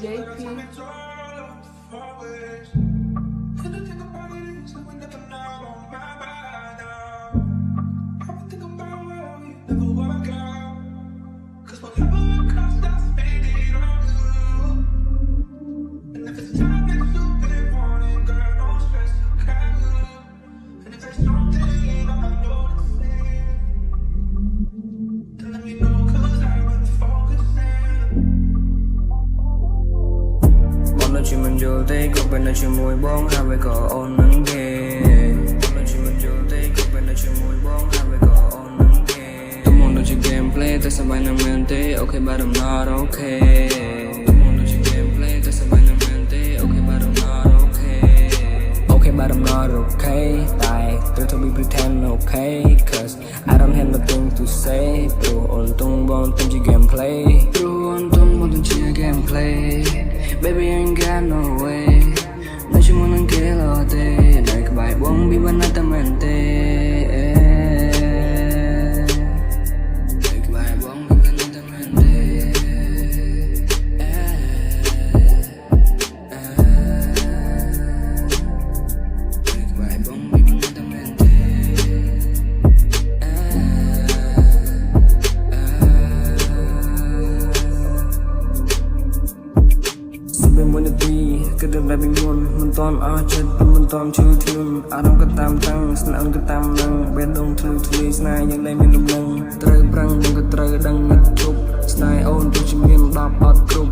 JP. Chị mình vô tay có bên là chuyện mùi bóng hai về có ôn nắng ghê chị mình vô tay có bên là chuyện mùi bóng hai về có ôn nắng ghê tôi muốn được chơi gameplay tại sao bài nằm men tê ok but I'm not okay tôi muốn được chơi gameplay tại sao bài nằm men tê ok but I'm not okay okay but I'm not okay tại tôi thôi bị pretend okay cause I don't have nothing to say bro ôn tung bon tâm chỉ gameplay bro ôn tung bon tâm chỉ gameplay Baby, I ain't got no way. No chỉ muốn anh kể lo tê, đời các bài buông bị bắn nát tâm anh tê. Đời các bài buông bị bắn nát tâm anh tê. Đời các bài buông bị bắn nát tâm anh tê. Bên muốn đi, cái đường lại bình muôn mình toàn ở chết, mình toàn chưa thương ở đâu có tam tăng, xin ăn cái tam năng bên đông thử thử snai những đây mình đông năng trời brăng đừng có trời đang ngất chụp snai ôn tôi chỉ miền đạp bát group